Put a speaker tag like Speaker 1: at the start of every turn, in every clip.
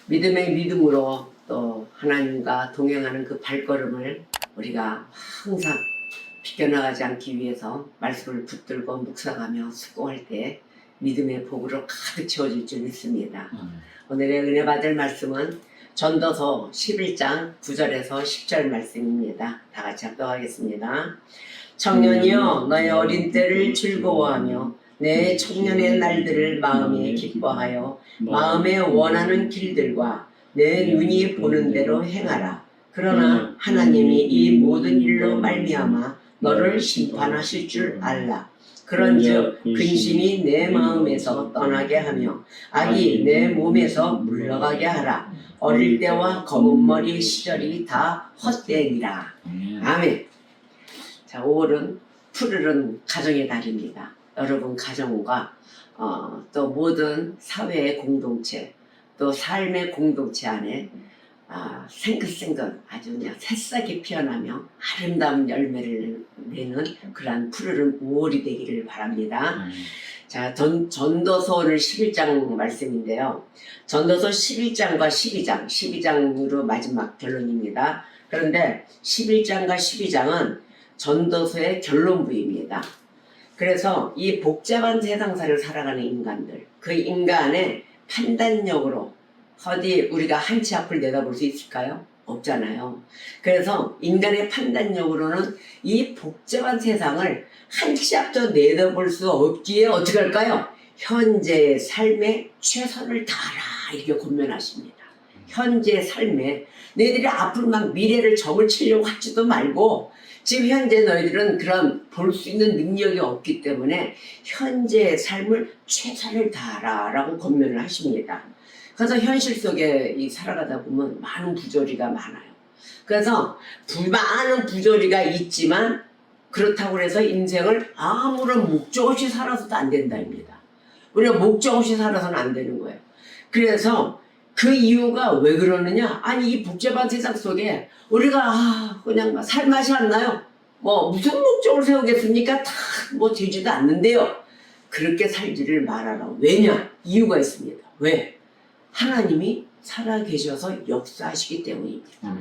Speaker 1: 믿음의 믿음으로 또 하나님과 동행하는 그 발걸음을 우리가 항상 비껴나가지 않기 위해서 말씀을 붙들고 묵상하며 수고할 때 믿음의 복으로 가득 채워질 줄 믿습니다. 오늘의 은혜 받을 말씀은 전도서 11장 9절에서 10절 말씀입니다. 다 같이 합독하겠습니다. 청년이여 너의 어린 때를 즐거워하며 내 청년의 날들을 마음에 기뻐하여 마음에 원하는 길들과 내 눈이 보는 대로 행하라. 그러나 하나님이 이 모든 일로 말미암아 너를 심판하실 줄 알라. 그런즉 근심이 내 마음에서 떠나게 하며 악이 내 몸에서 물러가게 하라. 어릴 때와 검은 머리의 시절이 다 헛되니라. 아멘. 자, 5월은 푸르른 가정의 달입니다. 여러분 가정과 또 모든 사회의 공동체 또 삶의 공동체 안에 생긋생긋 아주 그냥 새싹이 피어나며 아름다운 열매를 내는 그러한 푸르른 5월이 되기를 바랍니다. 자, 전도서 오늘 11장 말씀인데요. 전도서 11장과 12장으로 마지막 결론입니다. 그런데 11장과 12장은 전도서의 결론부입니다. 그래서 이 복잡한 세상사를 살아가는 인간들, 그 인간의 판단력으로 어디 우리가 한 치 앞을 내다볼 수 있을까요? 없잖아요. 그래서 인간의 판단력으로는 이 복잡한 세상을 한 치 앞도 내다볼 수 없기에 어떻게 할까요? 현재의 삶에 최선을 다하라 이렇게 권면하십니다. 현재의 삶에 너희들이 앞으로 막 미래를 점을 치려고 하지도 말고 지금 현재 너희들은 그런 볼 수 있는 능력이 없기 때문에 현재의 삶을 최선을 다하라 라고 권면을 하십니다. 그래서 현실 속에 살아가다 보면 많은 부조리가 많아요. 그래서 많은 부조리가 있지만 그렇다고 해서 인생을 아무런 목적 없이 살아서도 안 된다입니다. 우리가 목적 없이 살아서는 안 되는 거예요. 그래서 그 이유가 왜 그러느냐? 아니 이 복잡한 세상 속에 우리가 그냥 살 맛이 안 나요. 뭐 무슨 목적을 세우겠습니까? 다 뭐 되지도 않는데요. 그렇게 살지를 말아라. 왜냐? 이유가 있습니다. 왜? 하나님이 살아계셔서 역사하시기 때문입니다.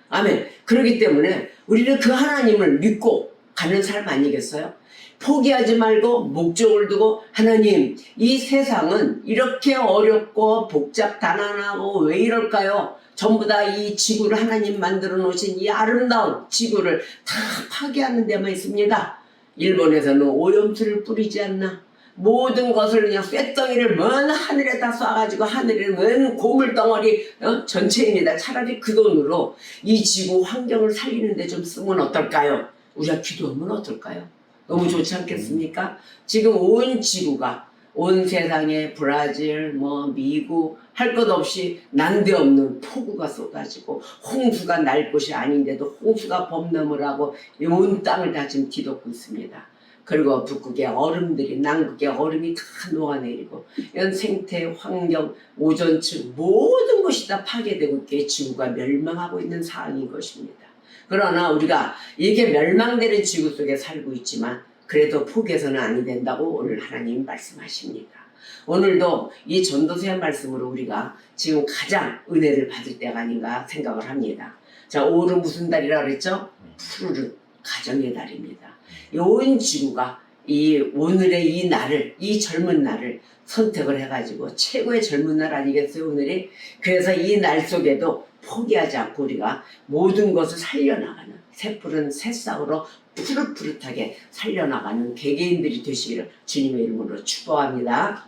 Speaker 1: 아멘. 그렇기 때문에 우리는 그 하나님을 믿고 가는 삶 아니겠어요? 포기하지 말고 목적을 두고 하나님 이 세상은 이렇게 어렵고 복잡단안하고 왜 이럴까요? 전부 다 이 지구를 하나님 만들어 놓으신 이 아름다운 지구를 다 파괴하는 데만 있습니다. 일본에서는 오염수를 뿌리지 않나? 모든 것을 그냥 쇳덩이를 먼 하늘에다 쏴가지고 하늘에 먼 고물덩어리 전체입니다. 차라리 그 돈으로 이 지구 환경을 살리는데 좀 쓰면 어떨까요? 우리가 기도하면 어떨까요? 너무 좋지 않겠습니까? 지금 온 지구가 온 세상에 브라질, 미국 할 것 없이 난데없는 폭우가 쏟아지고 홍수가 날 곳이 아닌데도 홍수가 범람을 하고 온 땅을 다 지금 뒤덮고 있습니다. 그리고 북극의 얼음들이 남극의 얼음이 다 녹아내리고 이런 생태, 환경, 오존층 모든 것이 다 파괴되고 있기에 지구가 멸망하고 있는 상황인 것입니다. 그러나 우리가 이렇게 멸망되는 지구 속에 살고 있지만 그래도 포기해서는 아니 된다고 오늘 하나님 말씀하십니다. 오늘도 이 전도서의 말씀으로 우리가 지금 가장 은혜를 받을 때가 아닌가 생각을 합니다. 자, 5월은 무슨 달이라 그랬죠? 푸르른 가정의 달입니다. 온 지구가 이 오늘의 이 날을, 이 젊은 날을 선택을 해가지고 최고의 젊은 날 아니겠어요, 오늘이? 그래서 이 날 속에도 포기하지 않고 우리가 모든 것을 살려나가는 새푸른 새싹으로 푸릇푸릇하게 살려나가는 개개인들이 되시기를 주님의 이름으로 축복합니다.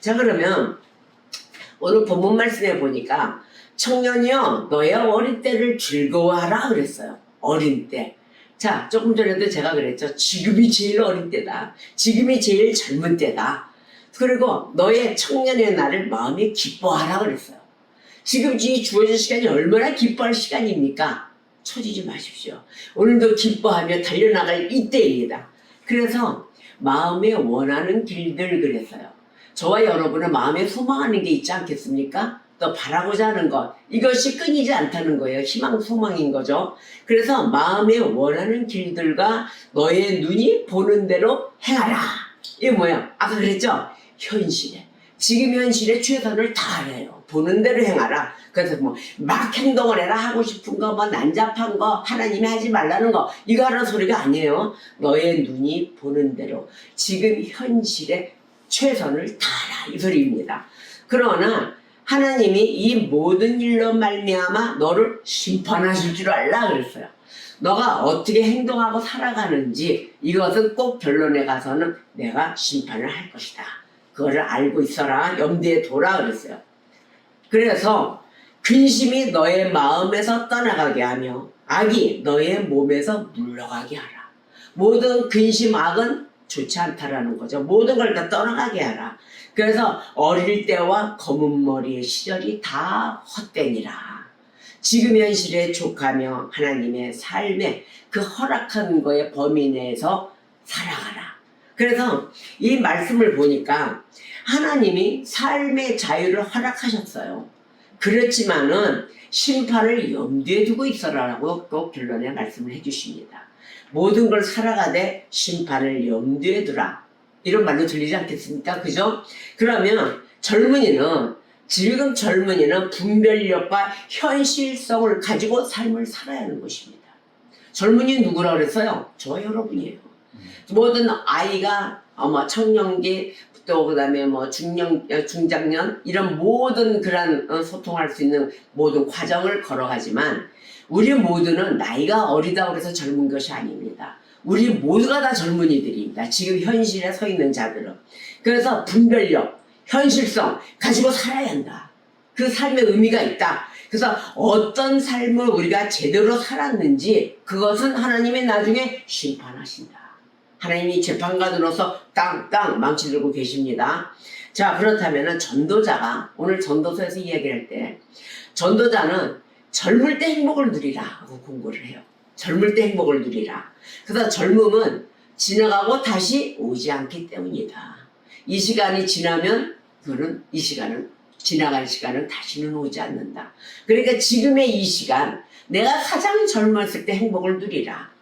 Speaker 1: 자, 그러면 오늘 본문 말씀에 보니까 청년이여 너의 어린 때를 즐거워하라 그랬어요. 어린 때. 자, 조금 전에도 제가 그랬죠. 지금이 제일 어린 때다. 지금이 제일 젊은 때다. 그리고 너의 청년의 날을 마음에 기뻐하라 그랬어요. 지금 이 주어진 시간이 얼마나 기뻐할 시간입니까? 처지지 마십시오. 오늘도 기뻐하며 달려나갈 이때입니다. 그래서 마음에 원하는 길들 그랬어요. 저와 여러분은 마음에 소망하는 게 있지 않겠습니까? 또 바라고자 하는 것, 이것이 끊이지 않다는 거예요. 희망, 소망인 거죠. 그래서 마음에 원하는 길들과 너의 눈이 보는 대로 행하라. 이게 뭐야? 아까 그랬죠? 현실에 지금 현실에 최선을 다하래요. 보는 대로 행하라. 그래서 뭐 막 행동을 해라, 하고 싶은 거, 뭐 난잡한 거, 하나님이 하지 말라는 거, 이거 하라는 소리가 아니에요. 너의 눈이 보는 대로 지금 현실에 최선을 다하라, 이 소리입니다. 그러나 하나님이 이 모든 일로 말미암아 너를 심판하실 줄 알라 그랬어요. 너가 어떻게 행동하고 살아가는지 이것은 꼭 결론에 가서는 내가 심판을 할 것이다. 그거를 알고 있어라, 염두에 둬라 그랬어요. 그래서 근심이 너의 마음에서 떠나가게 하며 악이 너의 몸에서 물러가게 하라. 모든 근심, 악은 좋지 않다라는 거죠. 모든 걸 다 떠나가게 하라. 그래서 어릴 때와 검은 머리의 시절이 다 헛되니라. 지금 현실에 족하며 하나님의 삶에 그 허락한 거의 범위 내에서 살아가라. 그래서 이 말씀을 보니까 하나님이 삶의 자유를 허락하셨어요. 그렇지만은 심판을 염두에 두고 있어라라고 꼭 결론에 말씀을 해주십니다. 모든 걸 살아가되 심판을 염두에 두라. 이런 말로 들리지 않겠습니까? 그죠? 그러면 지금 젊은이는 분별력과 현실성을 가지고 삶을 살아야 하는 것입니다. 젊은이 누구라 그랬어요? 저 여러분이에요. 모든 아이가 청년기 또 그다음에 중장년 이런 모든 그런 소통할 수 있는 모든 과정을 걸어가지만 우리 모두는 나이가 어리다고 해서 젊은 것이 아닙니다. 우리 모두가 다 젊은이들입니다. 지금 현실에 서 있는 자들은. 그래서 분별력, 현실성 가지고 살아야 한다. 그 삶의 의미가 있다. 그래서 어떤 삶을 우리가 제대로 살았는지 그것은 하나님이 나중에 심판하신다. 하나님이 재판관으로서 땅땅 망치들고 계십니다. 자, 그렇다면 전도자가 오늘 전도서에서 이야기할 때 전도자는 젊을 때 행복을 누리라 하고 공고를 해요. 젊을 때 행복을 누리라. 그래서 젊음은 지나가고 다시 오지 않기 때문이다. 이 시간이 지나면 이 시간은 지나갈 시간은 다시는 오지 않는다. 그러니까 지금의 이 시간 내가 가장 젊었을 때 행복을 누리라.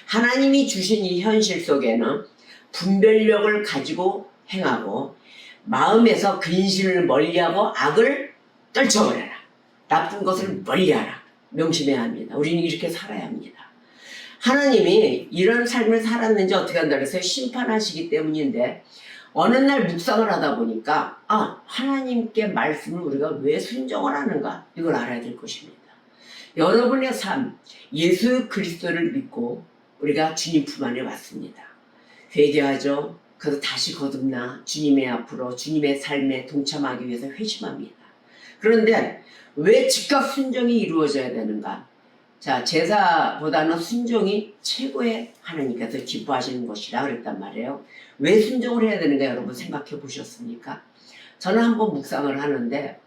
Speaker 1: 하나님이 주신 이 현실 속에는 분별력을 가지고 행하고 마음에서 근심을 멀리하고 악을 떨쳐버려라. 나쁜 것을 멀리하라. 명심해야 합니다. 우리는 이렇게 살아야 합니다. 하나님이 이런 삶을 살았는지 어떻게 한다 그래서 심판하시기 때문인데 어느 날 묵상을 하다 보니까 하나님께 말씀을 우리가 왜 순종을 하는가 이걸 알아야 될 것입니다. 여러분의 삶, 예수 그리스도를 믿고 우리가 주님 품 안에 왔습니다. 회개하죠. 그래서 다시 거듭나 주님의 앞으로 주님의 삶에 동참하기 위해서 회심합니다. 그런데 왜 즉각 순종이 이루어져야 되는가? 자, 제사보다는 순종이 최고의 하나님께서 기뻐하시는 것이라 그랬단 말이에요. 왜 순종을 해야 되는가 여러분 생각해 보셨습니까? 저는 한번 묵상을 하는데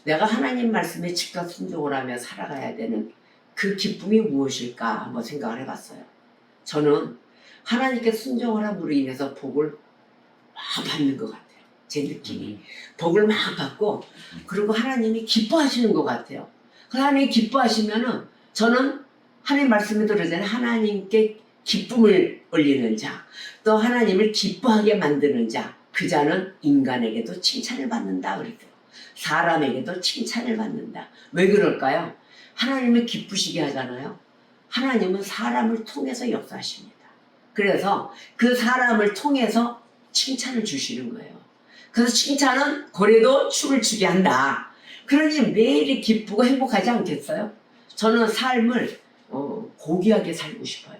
Speaker 1: 내가 하나님 말씀에 즉각 순종을 하며 살아가야 되는 그 기쁨이 무엇일까 한번 생각을 해봤어요. 저는 하나님께 순종을 함으로 인해서 복을 막 받는 것 같아요. 제 느낌이. 복을 막 받고 그리고 하나님이 기뻐하시는 것 같아요. 하나님이 기뻐하시면은 저는 하나님 말씀에 들어오잖아요. 하나님께 기쁨을 올리는 자, 또 하나님을 기뻐하게 만드는 자, 그 자는 인간에게도 칭찬을 받는다 그랬어요. 사람에게도 칭찬을 받는다. 왜 그럴까요? 하나님을 기쁘시게 하잖아요. 하나님은 사람을 통해서 역사하십니다. 그래서 그 사람을 통해서 칭찬을 주시는 거예요. 그래서 칭찬은 고래도 춤을 추게 한다. 그러니 매일이 기쁘고 행복하지 않겠어요? 저는 삶을 고귀하게 살고 싶어요.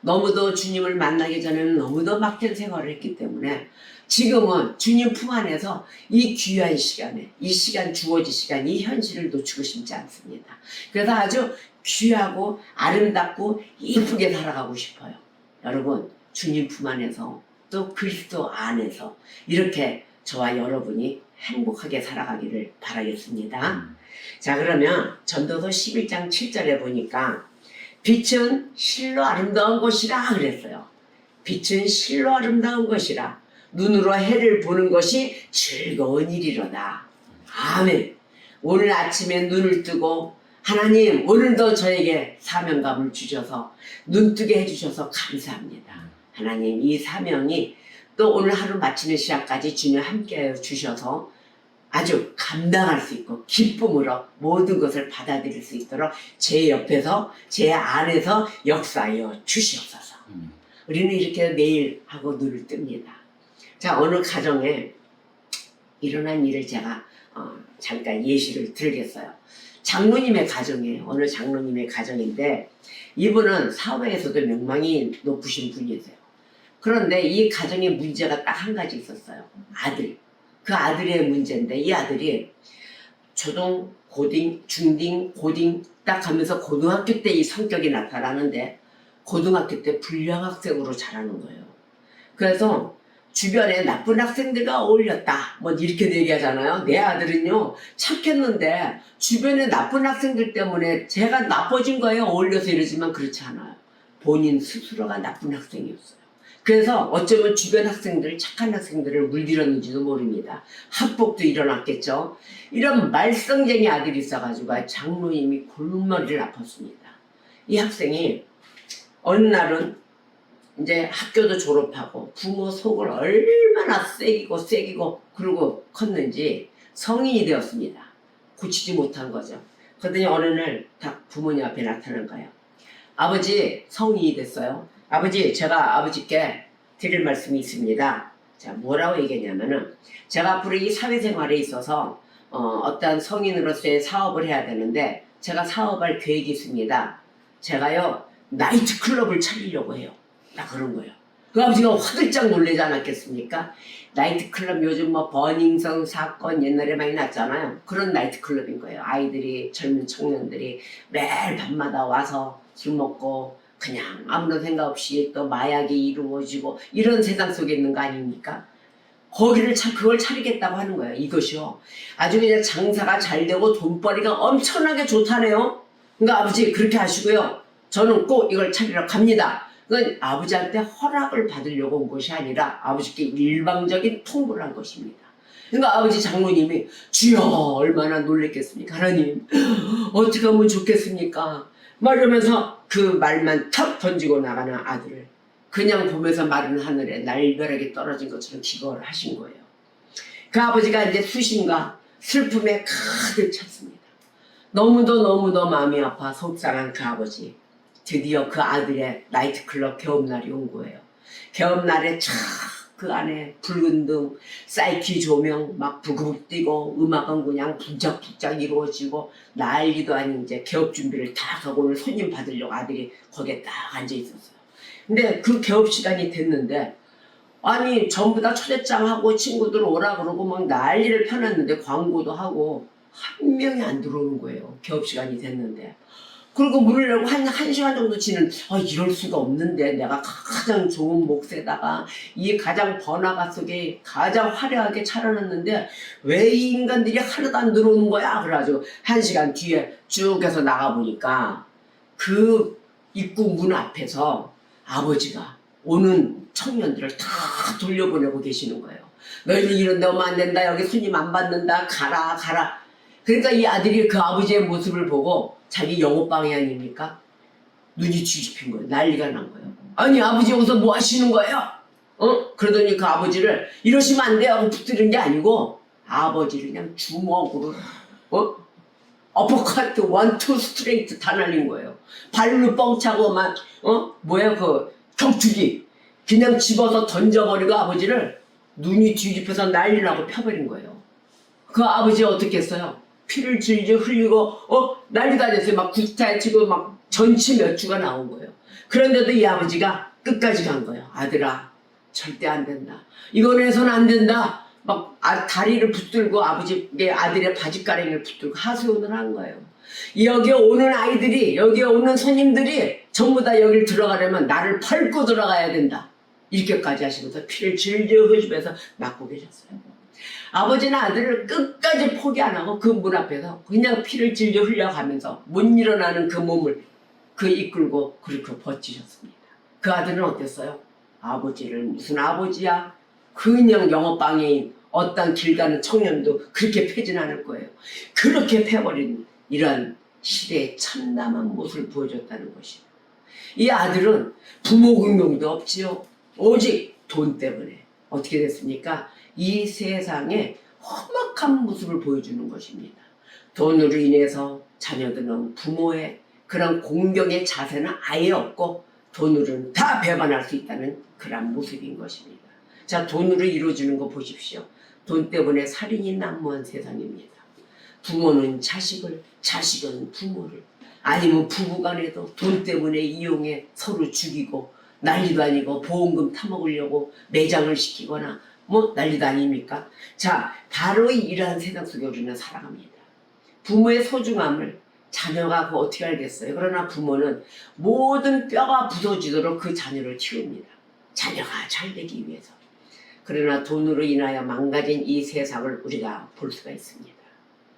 Speaker 1: 너무도 주님을 만나기 전에는 너무도 막된 생활을 했기 때문에 지금은 주님 품 안에서 이 귀한 시간에 이 시간 주어진 시간 이 현실을 놓치고 싶지 않습니다. 그래서 아주 귀하고 아름답고 이쁘게 살아가고 싶어요. 여러분 주님 품 안에서 또 그리스도 안에서 이렇게 저와 여러분이 행복하게 살아가기를 바라겠습니다. 자, 그러면 전도서 11장 7절에 보니까 빛은 실로 아름다운 것이라 그랬어요. 빛은 실로 아름다운 것이라 눈으로 해를 보는 것이 즐거운 일이로다. 아멘. 오늘 아침에 눈을 뜨고 하나님 오늘도 저에게 사명감을 주셔서 눈뜨게 해주셔서 감사합니다. 하나님 이 사명이 또 오늘 하루 마치는 시간까지 주님 함께 주셔서 아주 감당할 수 있고 기쁨으로 모든 것을 받아들일 수 있도록 제 옆에서 제 안에서 역사하여 주시옵소서. 우리는 이렇게 매일 하고 눈을 뜹니다. 자, 어느 가정에 일어난 일을 제가 잠깐 예시를 들겠어요. 장로님의 가정이에요. 어느 장로님의 가정인데 이분은 사회에서도 명망이 높으신 분이세요. 그런데 이 가정에 문제가 딱 한 가지 있었어요. 아들. 그 아들의 문제인데 이 아들이 초등, 고딩, 중딩, 고딩 딱 하면서 고등학교 때 이 성격이 나타나는데 고등학교 때 불량 학생으로 자라는 거예요. 그래서 주변에 나쁜 학생들과 어울렸다 뭐 이렇게 얘기하잖아요. 내 아들은요 착했는데 주변에 나쁜 학생들 때문에 제가 나빠진 거예요. 어울려서 이러지만 그렇지 않아요. 본인 스스로가 나쁜 학생이었어요. 그래서 어쩌면 주변 학생들, 착한 학생들을 물들였는지도 모릅니다. 학폭도 일어났겠죠. 이런 말썽쟁이 아들이 있어가지고 장로님이 골머리를 아팠습니다. 이 학생이 어느 날은 이제 학교도 졸업하고 부모 속을 얼마나 새기고 그러고 컸는지 성인이 되었습니다. 고치지 못한 거죠. 그러더니 어느 날 딱 부모님 앞에 나타난 거예요. 아버지, 성인이 됐어요. 아버지, 제가 아버지께 드릴 말씀이 있습니다. 자, 뭐라고 얘기했냐면은 제가 앞으로 이 사회생활에 있어서 어떤 성인으로서의 사업을 해야 되는데 제가 사업할 계획이 있습니다. 제가요 나이트 클럽을 차리려고 해요. 딱 그런 거예요. 그 아버지가 화들짝 놀라지 않았겠습니까? 나이트클럽 요즘 뭐 버닝썬 사건 옛날에 많이 났잖아요. 그런 나이트클럽인 거예요. 아이들이 젊은 청년들이 매일 밤마다 와서 술 먹고 그냥 아무런 생각 없이 또 마약이 이루어지고 이런 세상 속에 있는 거 아닙니까? 거기를 그걸 차리겠다고 하는 거예요. 이것이요. 아주 그냥 장사가 잘 되고 돈벌이가 엄청나게 좋다네요. 그러니까 아버지 그렇게 하시고요. 저는 꼭 이걸 차리러 갑니다. 그건 아버지한테 허락을 받으려고 온 것이 아니라 아버지께 일방적인 통보를 한 것입니다. 그러니까 아버지 장로님이 주여 얼마나 놀랬겠습니까? 하나님 어떻게 하면 좋겠습니까? 말하면서 그 말만 탁 던지고 나가는 아들을 그냥 보면서 마른 하늘에 날벼락이 떨어진 것처럼 기거를 하신 거예요. 그 아버지가 이제 수심과 슬픔에 가득 찼습니다. 너무도 마음이 아파 속상한 그 아버지. 드디어 그 아들의 나이트클럽 개업날이 온 거예요. 개업날에 촥 그 안에 붉은 등, 사이키 조명 막 부그북 뛰고 음악은 그냥 북적북적 이루어지고 난리도 아닌 이제 개업 준비를 다 하고 오늘 손님 받으려고 아들이 거기에 딱 앉아 있었어요. 근데 그 개업 시간이 됐는데 아니 전부 다 초대장하고 친구들 오라 그러고 막 난리를 펴놨는데 광고도 하고 한 명이 안 들어오는 거예요. 개업 시간이 됐는데. 그리고 문을 열고 한 시간 정도 지는 이럴 수가 없는데 내가 가장 좋은 몫에다가 이 가장 번화가 속에 가장 화려하게 차려놨는데 왜 이 인간들이 하나도 안 들어오는 거야? 그래가지고 한 시간 뒤에 쭉 해서 나가보니까 그 입구 문 앞에서 아버지가 오는 청년들을 다 돌려보내고 계시는 거예요. 너희들 이런 데 오면 안 된다. 여기 손님 안 받는다. 가라. 그러니까 이 아들이 그 아버지의 모습을 보고 자기 영업방해 아닙니까? 눈이 뒤집힌 거예요. 난리가 난 거예요. 아니 아버지 여기서 뭐 하시는 거예요? 그러더니 그 아버지를 이러시면 안 돼 하고 붙들은 게 아니고 아버지를 그냥 주먹으로 어퍼카트 원투 스트레이트 다 날린 거예요. 발로 뻥 차고 막 그 격투기 그냥 집어서 던져버리고 아버지를 눈이 뒤집혀서 난리나고 펴버린 거예요. 그 아버지 어떻게 했어요? 피를 질질 흘리고 난리가 됐어요. 막 구타에 치고 막 전치 몇 주가 나온 거예요. 그런데도 이 아버지가 끝까지 간 거예요. 아들아 절대 안 된다. 이거는 해서는 안 된다. 막 다리를 붙들고 아들의 바지가랑이를 붙들고 하소연을 한 거예요. 여기에 오는 아이들이 여기에 오는 손님들이 전부 다 여길 들어가려면 나를 밟고 들어가야 된다. 이렇게까지 하시면서 피를 질질 흘리면서 맞고 계셨어요. 아버지는 아들을 끝까지 포기 안 하고 그 문 앞에서 그냥 피를 질질 흘려가면서 못 일어나는 그 몸을 이끌고 그렇게 버티셨습니다. 그 아들은 어땠어요? 아버지를 무슨 아버지야? 그냥 영업방해인 어떤 길 가는 청년도 그렇게 패진 않을 거예요. 그렇게 패버린 이런 시대의 참담한 모습을 보여줬다는 것이에요. 이 아들은 부모 공경도 없지요. 오직 돈 때문에 어떻게 됐습니까? 이 세상에 험악한 모습을 보여주는 것입니다. 돈으로 인해서 자녀들은 부모의 그런 공경의 자세는 아예 없고 돈으로는 다 배반할 수 있다는 그런 모습인 것입니다. 자, 돈으로 이루어지는 거 보십시오. 돈 때문에 살인이 난무한 세상입니다. 부모는 자식을, 자식은 부모를, 아니면 부부간에도 돈 때문에 이용해 서로 죽이고 난리도 아니고 보험금 타먹으려고 매장을 시키거나 뭐 난리도 아닙니까? 자, 바로 이러한 세상 속에 우리는 살아갑니다. 부모의 소중함을 자녀가 그 어떻게 알겠어요? 그러나 부모는 모든 뼈가 부서지도록 그 자녀를 키웁니다. 자녀가 잘 되기 위해서. 그러나 돈으로 인하여 망가진 이 세상을 우리가 볼 수가 있습니다.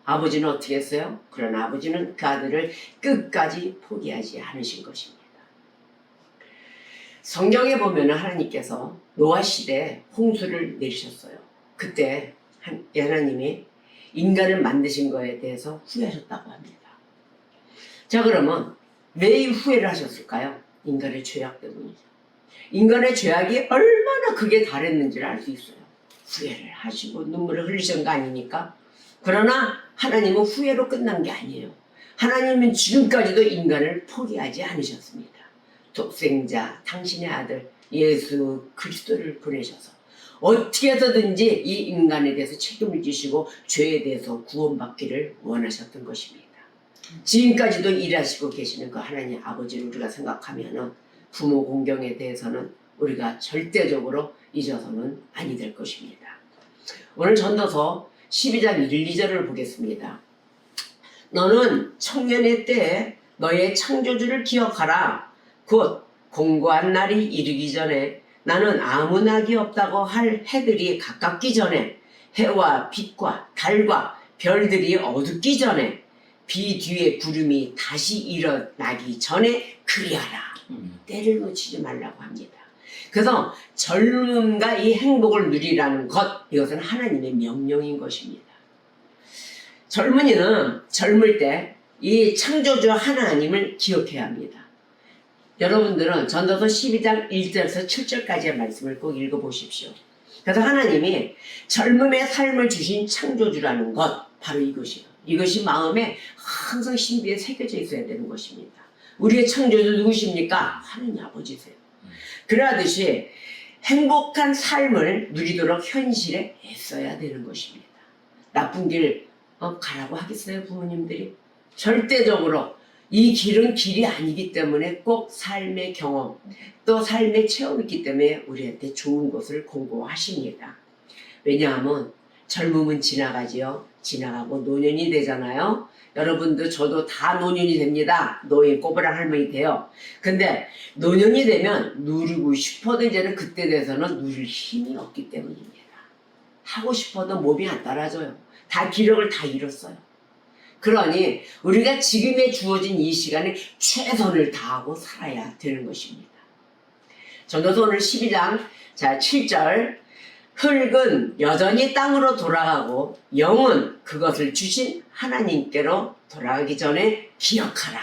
Speaker 1: 아버지는 어떻게 했어요? 그러나 아버지는 그 아들을 끝까지 포기하지 않으신 것입니다. 성경에 보면 하나님께서 노아 시대에 홍수를 내리셨어요. 그때 하나님이 인간을 만드신 거에 대해서 후회하셨다고 합니다. 자, 그러면 왜 후회를 하셨을까요? 인간의 죄악 때문이죠. 인간의 죄악이 얼마나 극에 달했는지를 알 수 있어요. 후회를 하시고 눈물을 흘리신 거 아닙니까? 그러나 하나님은 후회로 끝난 게 아니에요. 하나님은 지금까지도 인간을 포기하지 않으셨습니다. 독생자, 당신의 아들 예수 그리스도를 보내셔서 어떻게 해서든지 이 인간에 대해서 책임을 지시고 죄에 대해서 구원받기를 원하셨던 것입니다. 지금까지도 일하시고 계시는 그 하나님 아버지를 우리가 생각하면 부모 공경에 대해서는 우리가 절대적으로 잊어서는 아니 될 것입니다. 오늘 전도서 12장 1, 2절을 보겠습니다. 너는 청년의 때에 너의 창조주를 기억하라. 곧 공고한 날이 이르기 전에 나는 아무 낙이 없다고 할 해들이 가깝기 전에 해와 빛과 달과 별들이 어둡기 전에 비 뒤에 구름이 다시 일어나기 전에 그리하라. 때를 놓치지 말라고 합니다. 그래서 젊음과 이 행복을 누리라는 것, 이것은 하나님의 명령인 것입니다. 젊은이는 젊을 때 이 창조주 하나님을 기억해야 합니다. 여러분들은 전도서 12장 1절에서 7절까지의 말씀을 꼭 읽어보십시오. 그래서 하나님이 젊음의 삶을 주신 창조주라는 것, 바로 이것이에요. 이것이 마음에 항상 신비에 새겨져 있어야 되는 것입니다. 우리의 창조주 누구십니까? 하나님 아버지세요. 그러하듯이 행복한 삶을 누리도록 현실에 애써야 되는 것입니다. 나쁜 길 가라고 하겠어요, 부모님들이? 절대적으로 이 길은 길이 아니기 때문에 꼭 삶의 경험, 또 삶의 체험이 있기 때문에 우리한테 좋은 것을 공고하십니다. 왜냐하면 젊음은 지나가지요. 지나가고 노년이 되잖아요. 여러분도 저도 다 노년이 됩니다. 노인 꼬부랑 할머니 돼요. 근데 노년이 되면 누리고 싶어도 이제는 그때 돼서는 누릴 힘이 없기 때문입니다. 하고 싶어도 몸이 안 따라줘요. 다 기력을 다 잃었어요. 그러니 우리가 지금에 주어진 이 시간에 최선을 다하고 살아야 되는 것입니다. 전도서 오늘 12장 7절 흙은 여전히 땅으로 돌아가고 영은 그것을 주신 하나님께로 돌아가기 전에 기억하라.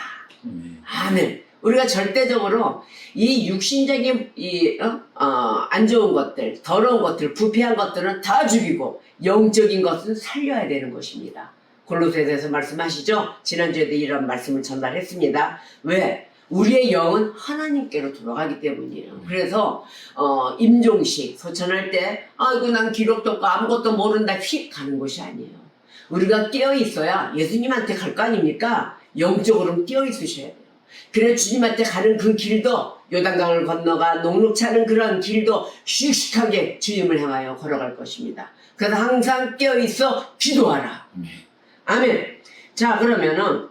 Speaker 1: 아멘. 우리가 절대적으로 이 육신적인 안 좋은 것들, 더러운 것들, 부패한 것들은 다 죽이고 영적인 것은 살려야 되는 것입니다. 골로새서에서 말씀하시죠. 지난주에도 이런 말씀을 전달했습니다. 왜? 우리의 영은 하나님께로 돌아가기 때문이에요. 그래서 임종식 소천할 때 아이고 난 기록도 없고 아무것도 모른다 휙 가는 것이 아니에요. 우리가 깨어 있어야 예수님한테 갈 거 아닙니까? 영적으로 깨어 있으셔야 돼요. 그래 주님한테 가는 그 길도 요단강을 건너가 녹록치 않은 그런 길도 씩씩하게 주님을 향하여 걸어갈 것입니다. 그래서 항상 깨어 있어 기도하라. 아멘. 자, 그러면은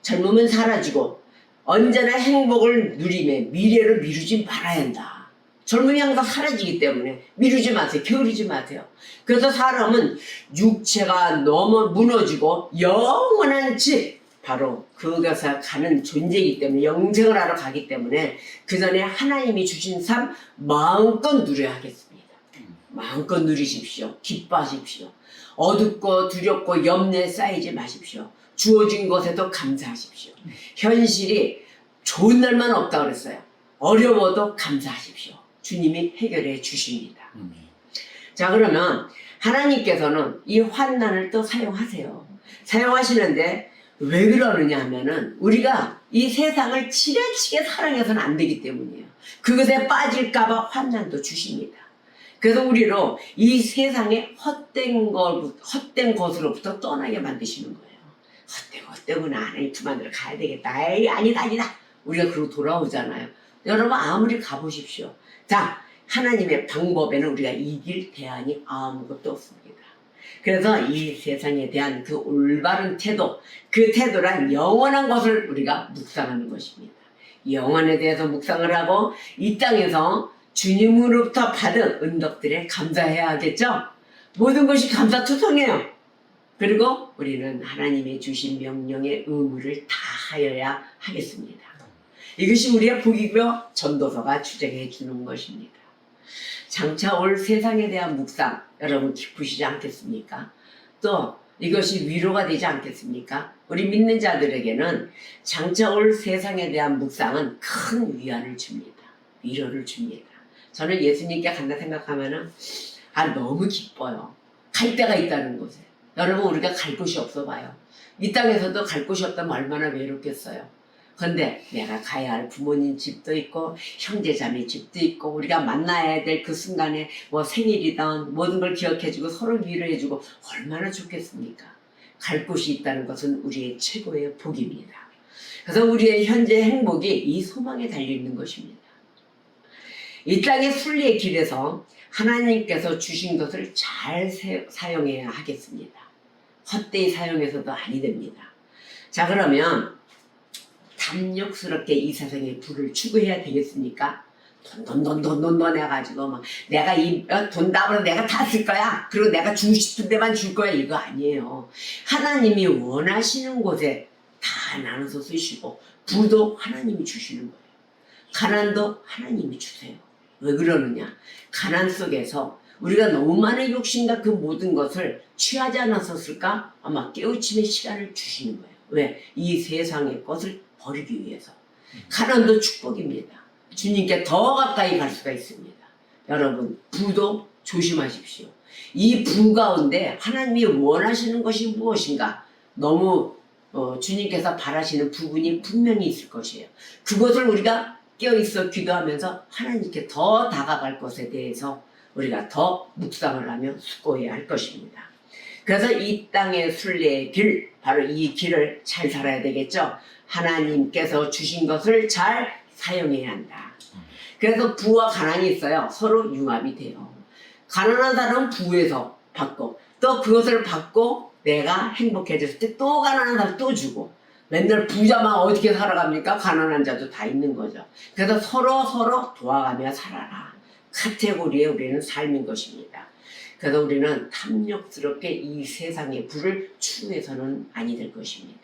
Speaker 1: 젊음은 사라지고 언제나 행복을 누리며 미래를 미루지 말아야 한다. 젊음이 항상 사라지기 때문에 미루지 마세요. 게으르지 마세요. 그래서 사람은 육체가 너무 무너지고 영원한 집, 바로 그것에 가는 존재이기 때문에 영생을 하러 가기 때문에 그 전에 하나님이 주신 삶 마음껏 누려야 하겠습니다. 마음껏 누리십시오. 기뻐하십시오. 어둡고 두렵고 염려에 쌓이지 마십시오. 주어진 것에도 감사하십시오. 현실이 좋은 날만 없다 그랬어요. 어려워도 감사하십시오. 주님이 해결해 주십니다. 자, 그러면 하나님께서는 이 환난을 또 사용하세요. 사용하시는데 왜 그러느냐 하면은 우리가 이 세상을 지나치게 사랑해서는 안 되기 때문이에요. 그것에 빠질까봐 환난도 주십니다. 그래서 우리로 이 세상의 헛된 것으로부터 떠나게 만드시는 거예요. 헛되구나. 하나님 품 안으로 가야 되겠다. 에이, 아니다. 우리가 그러고 돌아오잖아요. 여러분 아무리 가보십시오. 자, 하나님의 방법에는 우리가 이길 대안이 아무것도 없습니다. 그래서 이 세상에 대한 그 올바른 태도, 그 태도란 영원한 것을 우리가 묵상하는 것입니다. 영원에 대해서 묵상을 하고 이 땅에서 주님으로부터 받은 은덕들에 감사해야 하겠죠? 모든 것이 감사투성이에요. 그리고 우리는 하나님의 주신 명령의 의무를 다하여야 하겠습니다. 이것이 우리의 복이고요. 전도서가 주장해 주는 것입니다. 장차 올 세상에 대한 묵상 여러분 기쁘시지 않겠습니까? 또 이것이 위로가 되지 않겠습니까? 우리 믿는 자들에게는 장차 올 세상에 대한 묵상은 큰 위안을 줍니다. 위로를 줍니다. 저는 예수님께 간다 생각하면은 너무 기뻐요. 갈 데가 있다는 곳에. 여러분 우리가 갈 곳이 없어 봐요. 이 땅에서도 갈 곳이 없다면 얼마나 외롭겠어요. 근데 내가 가야 할 부모님 집도 있고 형제자매 집도 있고 우리가 만나야 될 그 순간에 뭐 생일이든 모든 걸 기억해주고 서로 위로해주고 얼마나 좋겠습니까? 갈 곳이 있다는 것은 우리의 최고의 복입니다. 그래서 우리의 현재 행복이 이 소망에 달려있는 것입니다. 이 땅의 순리의 길에서 하나님께서 주신 것을 잘 사용해야 하겠습니다. 헛되이 사용해서도 아니 됩니다. 자, 그러면 탐욕스럽게 이 세상의 부를 추구해야 되겠습니까? 돈 해가지고 막 내가 돈 답으로 내가 다 쓸 거야. 그리고 내가 주고 싶은 데만 줄 거야. 이거 아니에요. 하나님이 원하시는 곳에 다 나눠서 쓰시고 부도 하나님이 주시는 거예요. 가난도 하나님이 주세요. 왜 그러느냐? 가난 속에서 우리가 너무 많은 욕심과 그 모든 것을 취하지 않았었을까? 아마 깨우침의 시간을 주시는 거예요. 왜? 이 세상의 것을 버리기 위해서. 가난도 축복입니다. 주님께 더 가까이 갈 수가 있습니다. 여러분 부도 조심하십시오. 이 부 가운데 하나님이 원하시는 것이 무엇인가? 너무 주님께서 바라시는 부분이 분명히 있을 것이에요. 그것을 우리가 깨어있어 기도하면서 하나님께 더 다가갈 것에 대해서 우리가 더 묵상을 하며 수고해야 할 것입니다. 그래서 이 땅의 순례의 길, 바로 이 길을 잘 살아야 되겠죠. 하나님께서 주신 것을 잘 사용해야 한다. 그래서 부와 가난이 있어요. 서로 융합이 돼요. 가난한 사람은 부에서 받고 또 그것을 받고 내가 행복해졌을 때 또 가난한 사람 또 주고 맨날 부자만 어떻게 살아갑니까? 가난한 자도 다 있는 거죠. 그래서 서로 도와가며 살아라. 카테고리에 우리는 삶인 것입니다. 그래서 우리는 탐욕스럽게 이 세상의 부를 추구해서는 아니 될 것입니다.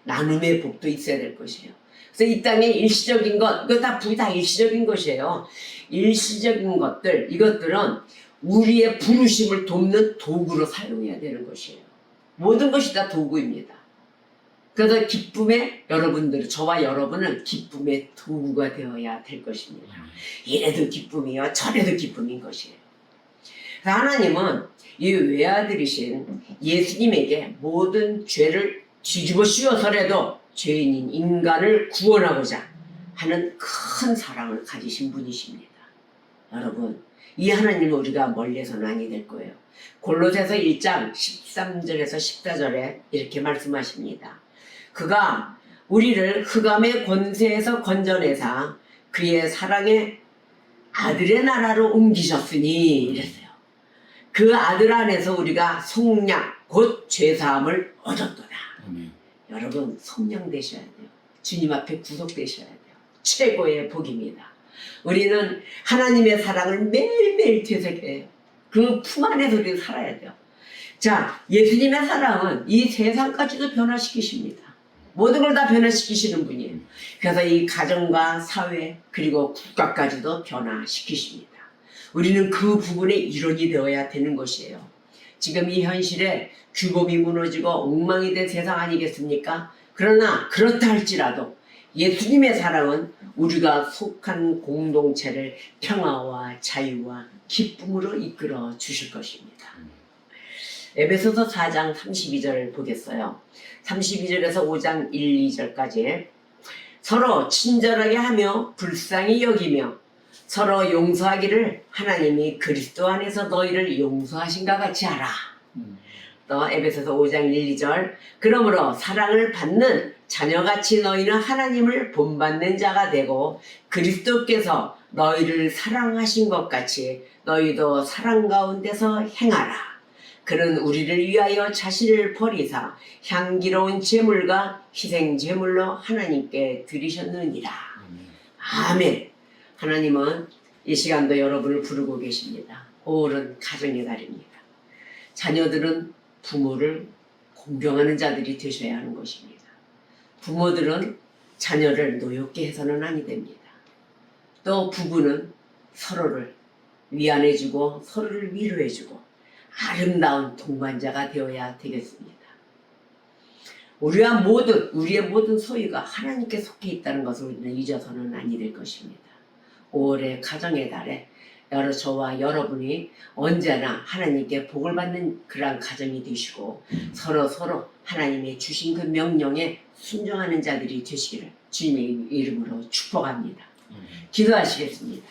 Speaker 1: 나눔의 복도 있어야 될 것이에요. 그래서 이 땅에 일시적인 것, 이거 다 부이 다 일시적인 것이에요. 일시적인 것들, 이것들은 우리의 부르심을 돕는 도구로 사용해야 되는 것이에요. 모든 것이 다 도구입니다. 그래서 기쁨의 여러분들, 저와 여러분은 기쁨의 도구가 되어야 될 것입니다. 이래도 기쁨이요, 저래도 기쁨인 것이에요. 그래서 하나님은 이 외아들이신 예수님에게 모든 죄를 뒤집어 씌워서라도 죄인인 인간을 구원하고자 하는 큰 사랑을 가지신 분이십니다. 여러분, 이 하나님은 우리가 멀리서는 아니 될 거예요. 골로새서 1장 13절에서 14절에 이렇게 말씀하십니다. 그가 우리를 흑암의 권세에서 건져내사 그의 사랑의 아들의 나라로 옮기셨으니 이랬어요. 그 아들 안에서 우리가 속량 곧 죄사함을 얻었도다. 여러분 속량 되셔야 돼요. 주님 앞에 구속되셔야 돼요. 최고의 복입니다. 우리는 하나님의 사랑을 매일매일 되새겨야 해요. 그 품 안에서 우리는 살아야 돼요. 자, 예수님의 사랑은 이 세상까지도 변화시키십니다. 모든 걸 다 변화시키시는 분이에요. 그래서 이 가정과 사회 그리고 국가까지도 변화시키십니다. 우리는 그 부분의 일원이 되어야 되는 것이에요. 지금 이 현실에 규범이 무너지고 엉망이 된 세상 아니겠습니까? 그러나 그렇다 할지라도 예수님의 사랑은 우리가 속한 공동체를 평화와 자유와 기쁨으로 이끌어 주실 것입니다. 에베소서 4장 32절 보겠어요. 32절에서 5장 1, 2절까지 서로 친절하게 하며 불쌍히 여기며 서로 용서하기를 하나님이 그리스도 안에서 너희를 용서하신가 같이 하라. 또 에베소서 5장 1, 2절 그러므로 사랑을 받는 자녀같이 너희는 하나님을 본받는 자가 되고 그리스도께서 너희를 사랑하신 것 같이 너희도 사랑 가운데서 행하라. 그는 우리를 위하여 자신을 버리사 향기로운 제물과 희생 제물로 하나님께 드리셨느니라. 아멘. 하나님은 이 시간도 여러분을 부르고 계십니다. 5월은 가정의 달입니다. 자녀들은 부모를 공경하는 자들이 되셔야 하는 것입니다. 부모들은 자녀를 노엽게 해서는 아니 됩니다. 또 부부는 서로를 위안해주고 서로를 위로해주고 아름다운 동반자가 되어야 되겠습니다. 우리의 모든 소유가 하나님께 속해 있다는 것을 우리는 잊어서는 아니 될 것입니다. 5월의 가정의 달에 저와 여러분이 언제나 하나님께 복을 받는 그러한 가정이 되시고 서로 하나님의 주신 그 명령에 순종하는 자들이 되시기를 주님의 이름으로 축복합니다. 기도하시겠습니다.